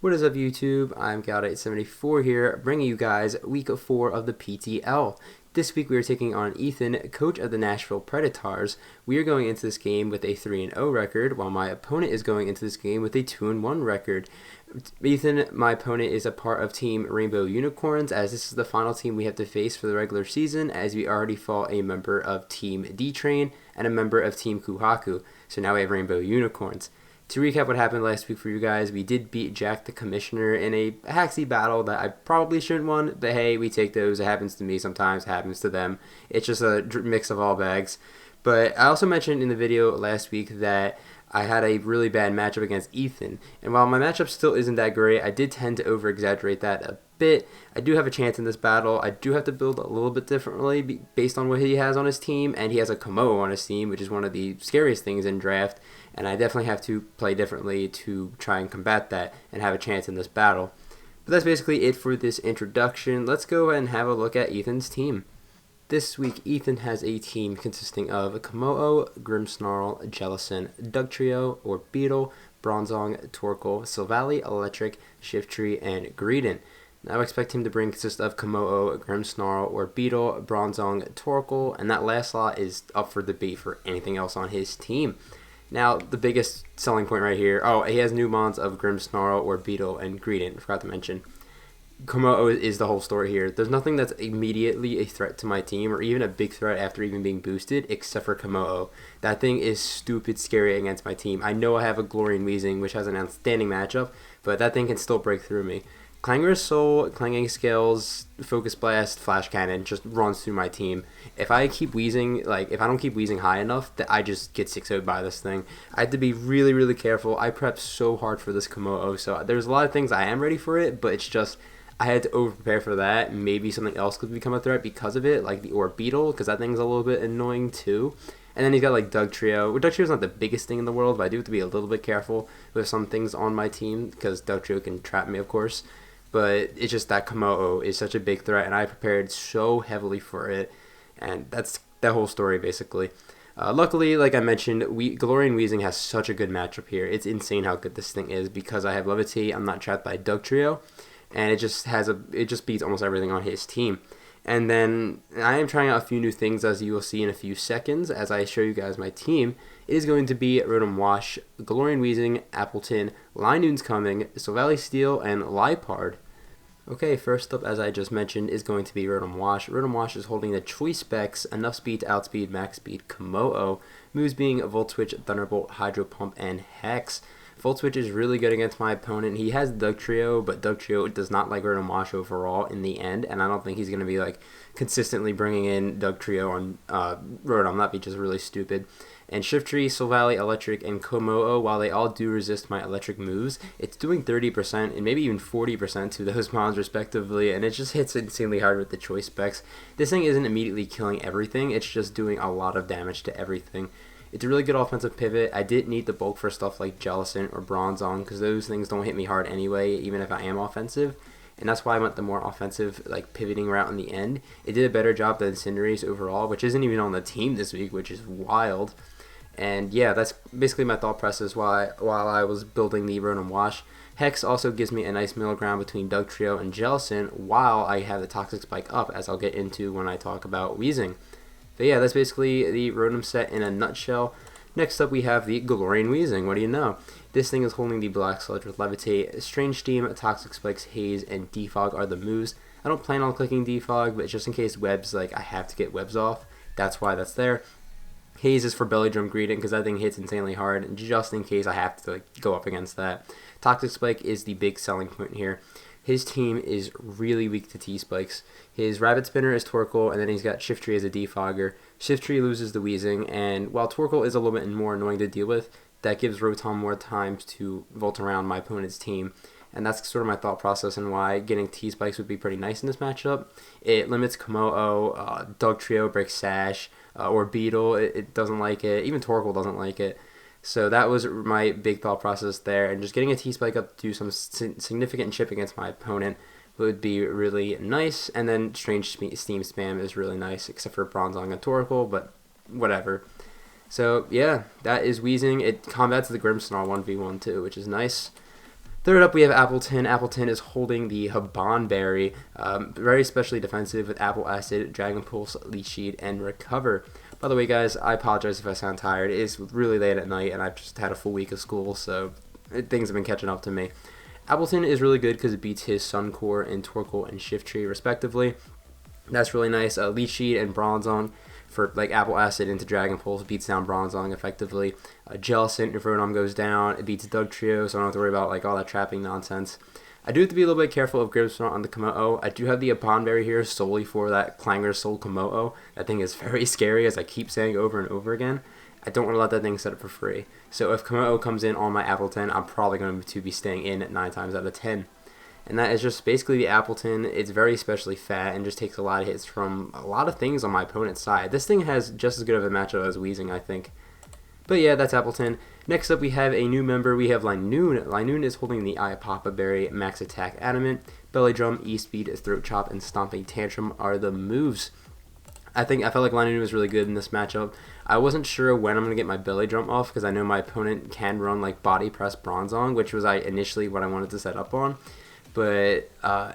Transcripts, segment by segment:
What is up, YouTube? I'm GOAT874 here, bringing you guys week 4 of the PTL. This week we are taking on Ethan, coach of the Nashville Preditars. We are going into this game with a 3-0 record, while my opponent is going into this game with a 2-1 record. Ethan, my opponent, is a part of Team Rainbow Unicorns, as this is the final team we have to face for the regular season, as we already fought a member of Team D-Train and a member of Team Kuhaku. So now we have Rainbow Unicorns. To recap what happened last week for you guys, we did beat Jack the Commissioner in a haxy battle that I probably shouldn't won, but hey, we take those. It happens to me sometimes, it happens to them. It's just a mix of all bags. But I also mentioned in the video last week that I had a really bad matchup against Ethan, and while my matchup still isn't that great, I did tend to over-exaggerate that a bit. I do have a chance in this battle. I do have to build a little bit differently based on what he has on his team, and he has a Komodo on his team, which is one of the scariest things in draft, and I definitely have to play differently to try and combat that and have a chance in this battle. But that's basically it for this introduction. Let's go ahead and have a look at Ethan's team. This week, Ethan has a team consisting of Komodo, Grimmsnarl, Jellison, Dugtrio or Beetle, Bronzong, Torkoal, Silvally, Electric, Shiftry, and Greedent. Now I expect him to consist of Komodo, Grimmsnarl, or Beetle, Bronzong, Torkoal, and that last slot is up for debate for anything else on his team. Now, the biggest selling point right here, he has new mons of Grimmsnarl or Beetle and Greedent, forgot to mention. Komodo is the whole story here. There's nothing that's immediately a threat to my team or even a big threat after even being boosted except for Komodo. That thing is stupid scary against my team. I know I have a Glorian Weezing, which has an outstanding matchup, but that thing can still break through me. Clangorous Soul, Clanging Scales, Focus Blast, Flash Cannon just runs through my team. If I don't keep Weezing high enough, that I just get 6-0'd by this thing. I have to be really, really careful. I prepped so hard for this Komodo, so there's a lot of things I am ready for it, but it's just I had to over-prepare for that. Maybe something else could become a threat because of it, like the Orb Beetle, because that thing's a little bit annoying too. And then he's got like Dugtrio. Well, Dugtrio's not the biggest thing in the world, but I do have to be a little bit careful with some things on my team, because Dugtrio can trap me, of course. But it's just that Komodo is such a big threat, and I prepared so heavily for it. And that's that whole story, basically. Luckily, like I mentioned, Glorian Weezing has such a good matchup here. It's insane how good this thing is, because I have Levitate, I'm not trapped by Dugtrio, and it just beats almost everything on his team. And then I am trying out a few new things, as you will see in a few seconds as I show you guys my team. It is going to be Rotom Wash, Glorian Weezing, Appleton, Linoon's coming, Silvally Steel, and Liepard. Okay, first up, as I just mentioned, is going to be Rotom Wash. Rotom Wash is holding the choice specs, enough speed to outspeed max speed Komodo. Moves being Volt Switch, Thunderbolt, Hydro Pump, and Hex. Volt Switch is really good against my opponent. He has Dugtrio, but Dugtrio does not like Rotom Wash overall in the end, and I don't think he's going to be consistently bringing in Dugtrio on Rotom. That'd be just really stupid. And Shiftry, Silvally, Electric, and Komodo, while they all do resist my electric moves, it's doing 30% and maybe even 40% to those mons respectively, and it just hits insanely hard with the choice specs. This thing isn't immediately killing everything, it's just doing a lot of damage to everything. It's a really good offensive pivot. I didn't need the bulk for stuff like Jellison or Bronzong, because those things don't hit me hard anyway, even if I am offensive. And that's why I went the more offensive, pivoting route in the end. It did a better job than Cinderace overall, which isn't even on the team this week, which is wild. And yeah, that's basically my thought process while I was building the Rotom Wash. Hex also gives me a nice middle ground between Dugtrio and Jellison while I have the Toxic Spike up, as I'll get into when I talk about Weezing. But yeah, that's basically the Rotom set in a nutshell. Next up, we have the Glorian Weezing. What do you know? This thing is holding the Black Sludge with Levitate. Strange Steam, Toxic Spikes, Haze, and Defog are the moves. I don't plan on clicking Defog, but just in case webs, I have to get webs off, that's why that's there. Haze is for Belly Drum Greeting, because that thing hits insanely hard, and just in case I have to go up against that. Toxic Spike is the big selling point here. His team is really weak to T-Spikes. His Rabbit Spinner is Torkoal, and then he's got Shiftry as a defogger. Shiftry loses the Weezing, and while Torkoal is a little bit more annoying to deal with, that gives Rotom more times to volt around my opponent's team. And that's sort of my thought process and why getting T-Spikes would be pretty nice in this matchup. It limits Komodo, Dugtrio breaks Sash, or Beetle, it doesn't like it. Even Torkoal doesn't like it. So that was my big thought process there. And just getting a T-Spike up to do some significant chip against my opponent would be really nice. And then Strange Steam Spam is really nice, except for Bronzong and Torkoal, but whatever. So yeah, that is Weezing. It combats the Grimmsnarl 1v1 too, which is nice. Third up, we have Appleton. Appleton is holding the Habanberry, very specially defensive with Apple Acid, Dragon Pulse, Leech Seed, and Recover. By the way, guys, I apologize if I sound tired. It is really late at night, and I've just had a full week of school, so things have been catching up to me. Appleton is really good because it beats his Suncore and Torkoal and Shift Tree, respectively. That's really nice. Leech Seed and Bronzong for like Apple Acid into Dragon Pulse beats down Bronzong effectively. Jellicent, if Rotom goes down, it beats Dugtrio, so I don't have to worry about like all that trapping nonsense. I do have to be a little bit careful of Grimmsnarl on the Komodo. I do have the Habanberry here solely for that Clanger Soul Komodo. That thing is very scary, as I keep saying over and over again. I don't want to let that thing set up for free. So if Komodo comes in on my Appleton, I'm probably going to be staying in 9 times out of 10. And that is just basically the Appleton. It's very especially fat and just takes a lot of hits from a lot of things on my opponent's side. This thing has just as good of a matchup as Weezing, I think. But yeah, that's Appleton. Next up, we have a new member. We have Linoon. Linoon is holding the Iapapa Berry, Max Attack Adamant, Belly Drum, E-Speed, Throat Chop, and Stomping Tantrum are the moves. I felt like Linoon was really good in this matchup. I wasn't sure when I'm going to get my Belly Drum off because I know my opponent can run like Body Press Bronzong, which was initially what I wanted to set up on. But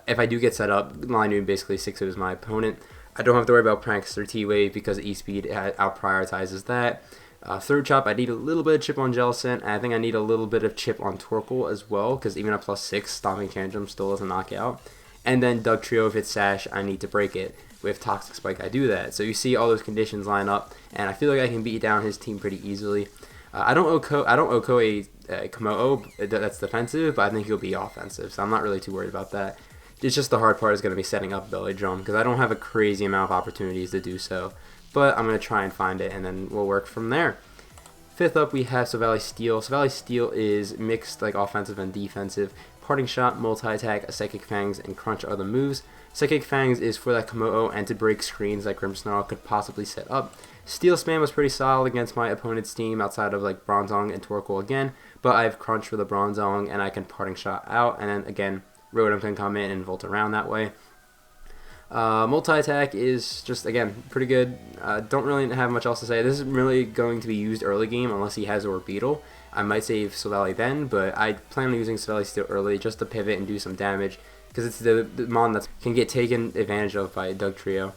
if I do get set up, Linoon basically 6-0s my opponent. I don't have to worry about Prankster T-Wave because E-Speed out-prioritizes that. Throat Chop, I need a little bit of chip on Jellicent, and I think I need a little bit of chip on Torkoal as well, because even at +6, Stomping Tantrum still doesn't knock out. And then Dugtrio, if it's Sash, I need to break it. With Toxic Spike, I do that. So you see all those conditions line up, and I feel like I can beat down his team pretty easily. I don't Oko a Komodo that's defensive, but I think he'll be offensive, so I'm not really too worried about that. It's just the hard part is going to be setting up Belly Drum, because I don't have a crazy amount of opportunities to do so. But I'm going to try and find it, and then we'll work from there. Fifth up, we have Silvally Steel. Silvally Steel is mixed like offensive and defensive. Parting Shot, Multi-Attack, Psychic Fangs, and Crunch are the moves. Psychic Fangs is for that Komodo and to break screens like Grimmsnarl could possibly set up. Steel Spam was pretty solid against my opponent's team outside of like Bronzong and Torkoal again, but I have Crunch for the Bronzong and I can Parting Shot out, and then again, Rotom can come in and Volt around that way. Multi-Attack is just, again, pretty good. Don't really have much else to say. This is really going to be used early game unless he has Orbeetle. I might save Silvally then, but I plan on using Silvally Steel early just to pivot and do some damage, because it's the mon that can get taken advantage of by Dugtrio.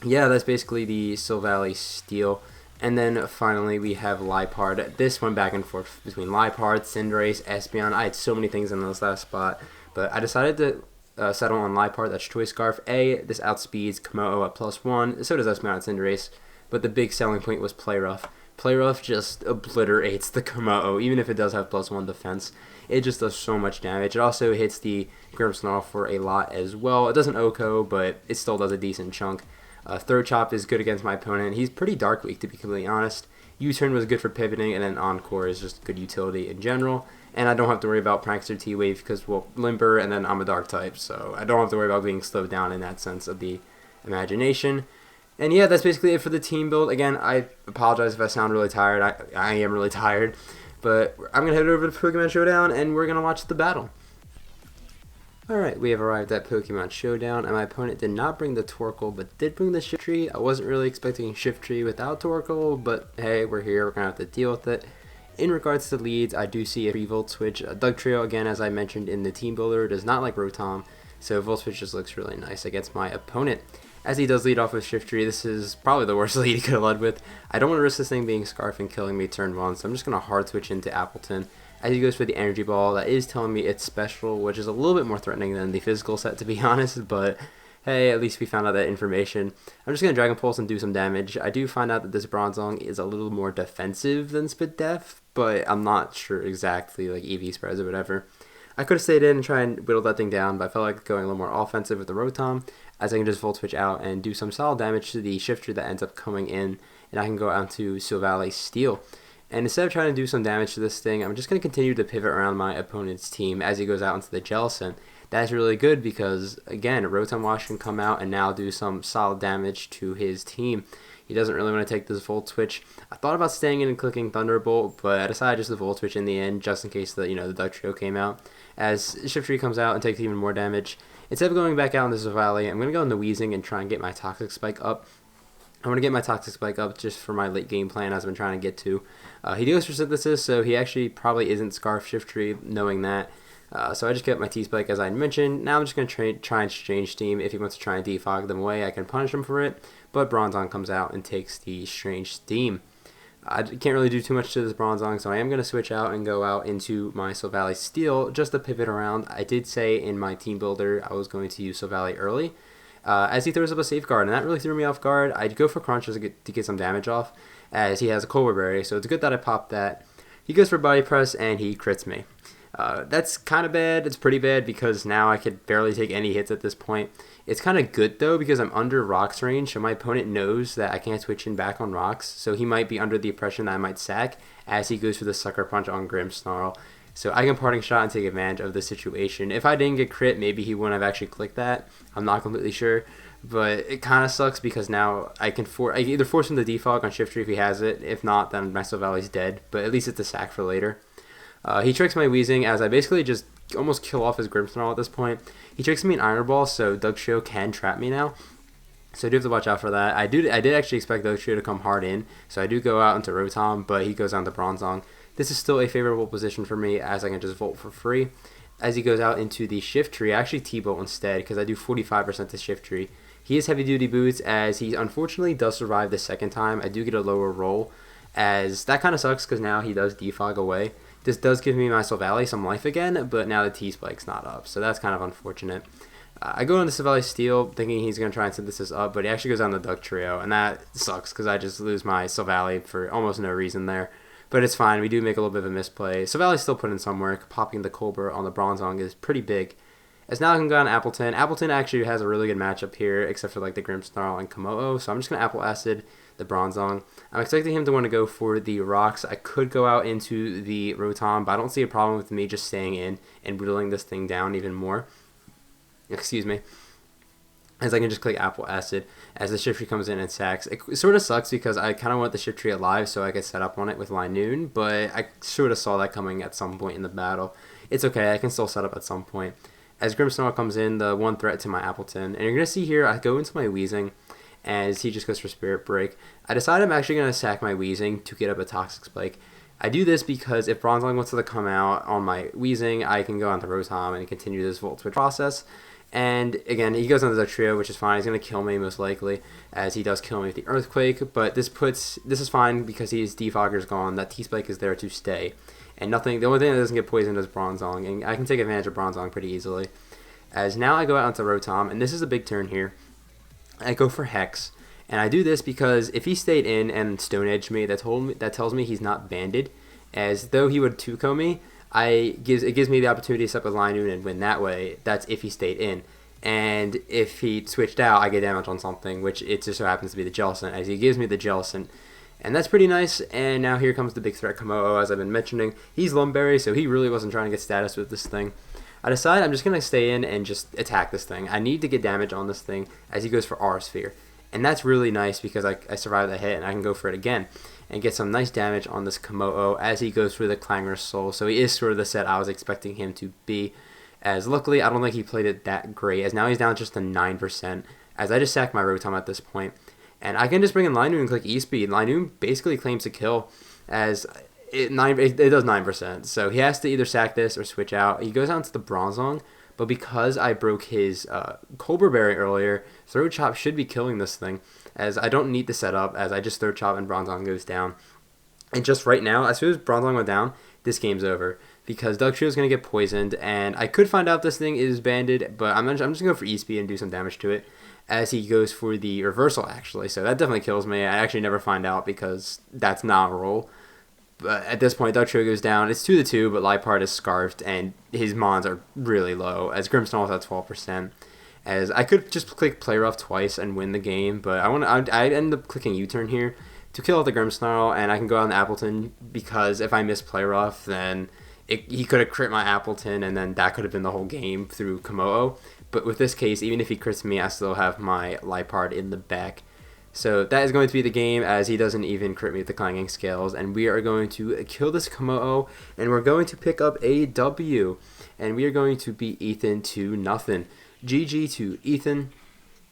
Yeah, that's basically the Silvally Steel. And then finally we have Liepard. This went back and forth between Liepard, Cinderace, Espeon. I had so many things in this last spot, but I decided to settle on Liepard. That's Choice Scarf. This outspeeds Komodo at +1. So does Espeon and Cinderace. But the big selling point was Play Rough. Play Rough just obliterates the Komodo, even if it does have +1 defense. It just does so much damage. It also hits the Grimmsnarl for a lot as well. It doesn't Oko, but it still does a decent chunk. Throat Chop is good against my opponent. He's pretty Dark Weak, to be completely honest. U-Turn was good for pivoting, and then Encore is just good utility in general. And I don't have to worry about Prankster T-Wave because, well, Limber, and then I'm a Dark type, so I don't have to worry about being slowed down in that sense of the imagination. And yeah, that's basically it for the team build. Again, I apologize if I sound really tired. I am really tired. But I'm going to head over to Pokemon Showdown, and we're going to watch the battle. Alright, we have arrived at Pokemon Showdown, and my opponent did not bring the Torkoal, but did bring the Shift Tree. I wasn't really expecting Shift Tree without Torkoal, but hey, we're here. We're going to have to deal with it. In regards to leads, I do see a 3-Volt switch. Dugtrio, again, as I mentioned in the Team Builder, does not like Rotom, so Volt Switch just looks really nice against my opponent. As he does lead off with Shift Tree, this is probably the worst lead he could have led with. I don't want to risk this thing being Scarf and killing me turn 1, so I'm just going to hard switch into Appleton. As he goes for the Energy Ball, that is telling me it's special, which is a little bit more threatening than the physical set, to be honest, but hey, at least we found out that information. I'm just going to Dragon Pulse and do some damage. I do find out that this Bronzong is a little more defensive than Spit Def, but I'm not sure exactly, like EV spreads or whatever. I could have stayed in and try and whittle that thing down, but I felt like going a little more offensive with the Rotom, as I can just Volt Switch out and do some solid damage to the Shifter that ends up coming in, and I can go out to Silvally Steel. And instead of trying to do some damage to this thing, I'm just going to continue to pivot around my opponent's team as he goes out into the Jellicent. That's really good because, again, Rotom Wash can come out and now do some solid damage to his team. He doesn't really want to take this Volt Switch. I thought about staying in and clicking Thunderbolt, but I decided just to Volt Switch in the end, just in case the Dugtrio came out. As Shift Tree comes out and takes even more damage, instead of going back out into Silvally, I'm going to go into Weezing and try and get my Toxic Spike up. I want to get my Toxic Spike up just for my late game plan as I've been trying to get to. He goes for Synthesis, so he actually probably isn't Scarf Shift Tree, knowing that. So I just kept my T-Spike as I mentioned. Now I'm just going to try and Strange Steam. If he wants to try and defog them away, I can punish him for it. But Bronzong comes out and takes the Strange Steam. I can't really do too much to this Bronzong, so I am going to switch out and go out into my Silvally Steel just to pivot around. I did say in my team builder I was going to use Silvally early. As he throws up a Safeguard, and that really threw me off guard. I'd go for Crunch to get some damage off, as he has a Colbur Berry, so it's good that I popped that. He goes for Body Press, and he crits me. That's kind of bad. It's pretty bad because now I could barely take any hits at this point. It's kind of good though because I'm under rocks range, so my opponent knows that I can't switch in back on rocks, so he might be under the impression that I might sack as he goes for the Sucker Punch on Grimmsnarl. So I can Parting Shot and take advantage of the situation. If I didn't get crit, maybe he wouldn't have actually clicked that. I'm not completely sure, but it kind of sucks because now I can either force him to defog on Shift Tree if he has it. If not, then my Silvally's dead, but at least it's a sack for later. He tricks my Weezing as I basically just almost kill off his Grimmsnarl at this point. He tricks me an Iron Ball, so Dugtrio can trap me now. So I do have to watch out for that. I did actually expect Dugtrio to come hard in, so I do go out into Rotom, but he goes down to Bronzong. This is still a favorable position for me as I can just Volt for free. As he goes out into the Shift Tree, I actually T-Bolt instead because I do 45% to Shift Tree. He has Heavy Duty Boots as he unfortunately does survive the second time. I do get a lower roll as that kind of sucks because now he does defog away. This does give me my Silvally some life again, but now the T-Spike's not up, so that's kind of unfortunate. I go into Silvally Steel thinking he's going to try and Synthesis up, but he actually goes down the Dugtrio, and that sucks because I just lose my Silvally for almost no reason there. But it's fine, we do make a little bit of a misplay. Silvally's still put in some work. Popping the Colbur on the Bronzong is pretty big. As now I can go on Appleton. Appleton actually has a really good matchup here, except for like the Grimmsnarl and Komodo, so I'm just going to Apple Acid the Bronzong. I'm expecting him to want to go for the rocks. I could go out into the Rotom, but I don't see a problem with me just staying in and whittling this thing down even more. Excuse me. As I can just click Apple Acid as the Shift Tree comes in and sacks. It sort of sucks because I kind of want the Shift Tree alive so I could set up on it with Linoon, but I sort of saw that coming at some point in the battle. It's okay, I can still set up at some point. As Grimmsnarl comes in, the one threat to my Appleton, and you're going to see here I go into my Weezing as he just goes for Spirit Break. I decide I'm actually going to sack my Weezing to get up a Toxic Spike. I do this because if Bronzong wants to come out on my Weezing, I can go on the Rotom and continue this Volt Switch process. And again, he goes on the Trio, which is fine. He's going to kill me most likely, as he does kill me with the Earthquake. But this is fine because his Defogger's gone. That T-Spike is there to stay. And nothing. The only thing that doesn't get poisoned is Bronzong, and I can take advantage of Bronzong pretty easily. As now I go out onto Rotom, and this is a big turn here. I go for Hex, and I do this because if he stayed in and Stone Edged me, that tells me he's not banded. As though he would 2-ko me, it gives me the opportunity to set up with Linoon and win that way. That's if he stayed in. And if he switched out, I get damage on something, which it just so happens to be the Jellicent, as he gives me the Jellicent. And that's pretty nice. And now here comes the big threat Komodo, as I've been mentioning. He's Lumberry, so he really wasn't trying to get status with this thing. I decide I'm just going to stay in and just attack this thing. I need to get damage on this thing as he goes for Aura Sphere. And that's really nice because I survived that hit and I can go for it again and get some nice damage on this Komodo as he goes for the Clangorous Soul. So he is sort of the set I was expecting him to be. As luckily, I don't think he played it that great, as now he's down just to 9%, as I just sacked my Rotom at this point. And I can just bring in Linoon and click E-Speed. Linoon basically claims a kill, as it does 9%. So he has to either sack this or switch out. He goes down to the Bronzong, but because I broke his Colbur Berry earlier, Throat Chop should be killing this thing, as I don't need to set up, as I just Throat Chop and Bronzong goes down. And just right now, as soon as Bronzong went down, this game's over, because Dugtrio is going to get poisoned, and I could find out this thing is banded, but I'm just going to go for E-Speed and do some damage to it, as he goes for the reversal, actually. So that definitely kills me. I actually never find out, because that's not a roll. But at this point, Dugtrio goes down. It's 2-2, but Liepard is Scarfed, and his Mons are really low, as Grimmsnarl's at 12%. As I could just click Play Rough twice and win the game, but I end up clicking U-Turn here to kill out the Grimmsnarl, and I can go out on Appleton, because if I miss Play Rough, then he could have crit my Appleton, and then that could have been the whole game through Komodo. But with this case, even if he crits me, I still have my Liepard in the back. So that is going to be the game, as he doesn't even crit me with the Clanging Scales. And we are going to kill this Komodo, and we're going to pick up a W. And we are going to beat Ethan 2-0. GG to Ethan.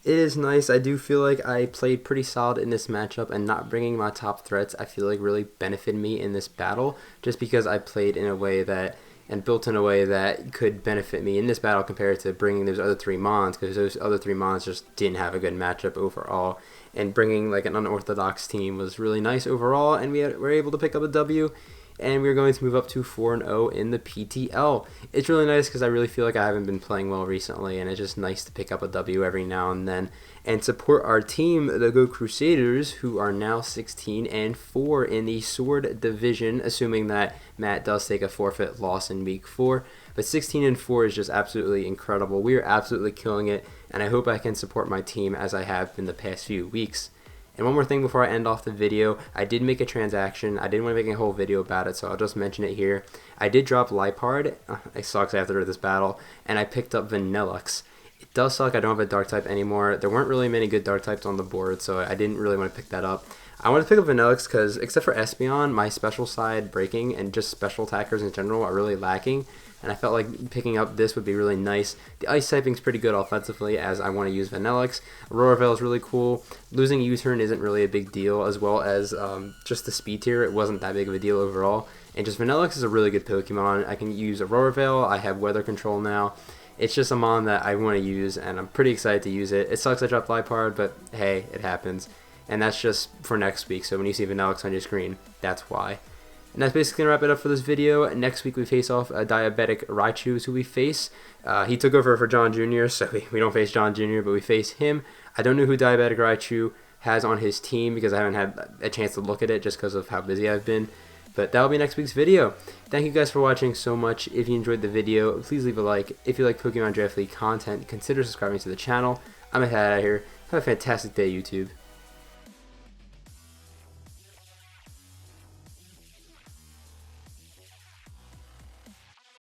It is nice. I do feel like I played pretty solid in this matchup, and not bringing my top threats I feel like really benefited me in this battle, just because I played in a way that and built in a way that could benefit me in this battle compared to bringing those other 3 mons, because those other 3 mons just didn't have a good matchup overall. And bringing like an unorthodox team was really nice overall, and we were able to pick up a W. And we're going to move up to 4-0 in the PTL. It's really nice because I really feel like I haven't been playing well recently, and it's just nice to pick up a W every now and then and support our team, the GOAT Crusaders, who are now 16-4 in the Sword Division, assuming that Matt does take a forfeit loss in Week 4. But 16-4 is just absolutely incredible. We are absolutely killing it, and I hope I can support my team as I have in the past few weeks. And one more thing before I end off the video, I did make a transaction. I didn't want to make a whole video about it, so I'll just mention it here. I did drop Lipard. It sucks after this battle, and I picked up Vanillux. It does suck I don't have a dark type anymore. There weren't really many good dark types on the board, so I didn't really want to pick that up. I want to pick up Vanillux because, except for Espeon, my special side breaking and just special attackers in general are really lacking. And I felt like picking up this would be really nice. The ice typing is pretty good offensively, as I want to use Vanillux. Aurora Veil is really cool. Losing U-turn isn't really a big deal, as well as just the speed tier. It wasn't that big of a deal overall. And just Vanillux is a really good Pokemon. I can use Aurora Veil. I have weather control now. It's just a mon that I want to use, and I'm pretty excited to use it. It sucks I dropped Lipard, but hey, it happens. And that's just for next week, so when you see Vanillux on your screen, that's why. And that's basically going to wrap it up for this video. Next week we face off a Diabetic Raichu, who we face. He took over for John Jr., so we don't face John Jr., but we face him. I don't know who Diabetic Raichu has on his team because I haven't had a chance to look at it just because of how busy I've been. But that'll be next week's video. Thank you guys for watching so much. If you enjoyed the video, please leave a like. If you like Pokemon Draft League content, consider subscribing to the channel. I'm going to head out of here. Have a fantastic day, YouTube.